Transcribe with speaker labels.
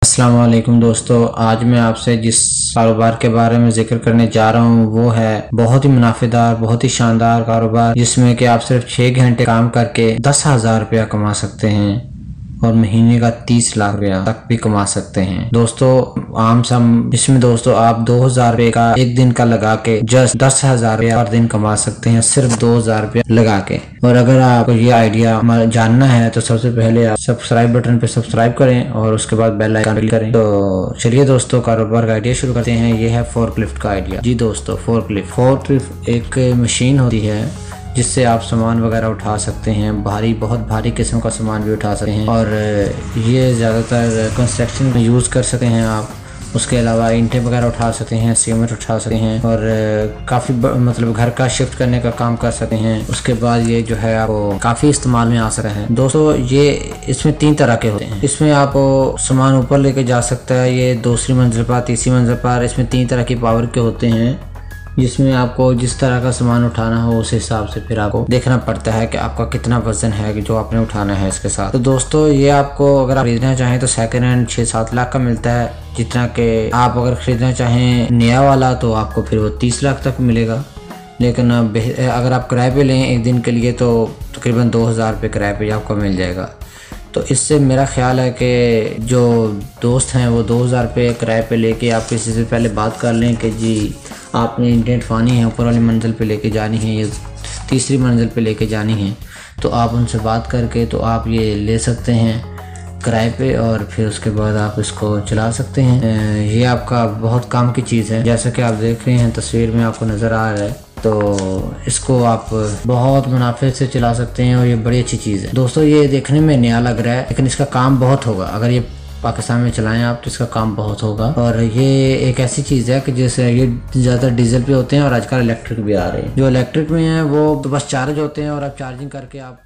Speaker 1: अस्सलाम वालेकुम दोस्तों, आज मैं आपसे जिस कारोबार के बारे में जिक्र करने जा रहा हूँ वो है बहुत ही मुनाफेदार, बहुत ही शानदार कारोबार, जिसमें कि आप सिर्फ 6 घंटे काम करके 10,000 रुपया कमा सकते हैं और महीने का 30 लाख रुपया तक भी कमा सकते हैं। दोस्तों आम सम इसमें दोस्तों आप 2,000 रुपये का एक दिन का लगा के जस्ट 10,000 रुपया हर दिन कमा सकते हैं, सिर्फ 2,000 रुपया लगा के। और अगर आपको ये आइडिया जानना है तो सबसे पहले आप सब्सक्राइब बटन पे सब्सक्राइब करें और उसके बाद बेल आइकन क्लिक करें। तो चलिए दोस्तों कारोबार का आइडिया शुरू करते हैं। ये है फोर्कलिफ्ट का आइडिया। जी दोस्तों, फोर्कलिफ्ट एक मशीन होती है जिससे आप सामान वगैरह उठा सकते हैं, बहुत भारी किस्म का सामान भी उठा सकते हैं और ये ज़्यादातर कंस्ट्रक्शन में यूज़ कर सकते हैं आप। उसके अलावा ईंटें वगैरह उठा सकते हैं, सीमेंट उठा सकते हैं और काफ़ी मतलब घर का शिफ्ट करने का काम कर सकते हैं। उसके बाद ये जो है आपको काफ़ी इस्तेमाल में आ सकता है। दोस्तों ये इसमें 3 तरह के होते हैं। इसमें आप सामान ऊपर लेके जा सकता है, ये दूसरी मंजिल पर, तीसरी मंजिल पर। इसमें 3 तरह की पावर के होते हैं, जिसमें आपको जिस तरह का सामान उठाना हो उस हिसाब से फिर आपको देखना पड़ता है कि आपका कितना वजन है कि जो आपने उठाना है इसके साथ। तो दोस्तों ये आपको अगर आप खरीदना चाहें तो सेकंड हैंड 6-7 लाख का मिलता है, जितना कि आप अगर खरीदना चाहें नया वाला तो आपको फिर वो 30 लाख तक मिलेगा। लेकिन अगर आप किराए पे लें एक दिन के लिए तो तकरीबन 2,000 रुपये किराए पे आपको मिल जाएगा। तो इससे मेरा ख्याल है कि जो दोस्त हैं वो 2,000 रुपये किराए पे लेके आप किसी से पहले बात कर लें कि जी आपने इंटेंट फानी है, ऊपर वाली मंजिल पे लेके जानी है या तीसरी मंजिल पे लेके जानी है, तो आप उनसे बात करके तो आप ये ले सकते हैं किराए पे और फिर उसके बाद आप इसको चला सकते हैं। ये आपका बहुत काम की चीज़ है, जैसा कि आप देख रहे हैं तस्वीर में आपको नज़र आ रहा है। तो इसको आप बहुत मुनाफे से चला सकते हैं और ये बड़ी अच्छी चीज़ है। दोस्तों ये देखने में नया लग रहा है लेकिन इसका काम बहुत होगा। अगर ये पाकिस्तान में चलाएं आप तो इसका काम बहुत होगा। और ये एक ऐसी चीज़ है कि जैसे ये ज़्यादा डीजल पे होते हैं और आजकल इलेक्ट्रिक भी आ रहे हैं। जो इलेक्ट्रिक में है वो तो बस चार्ज होते हैं और आप चार्जिंग करके आप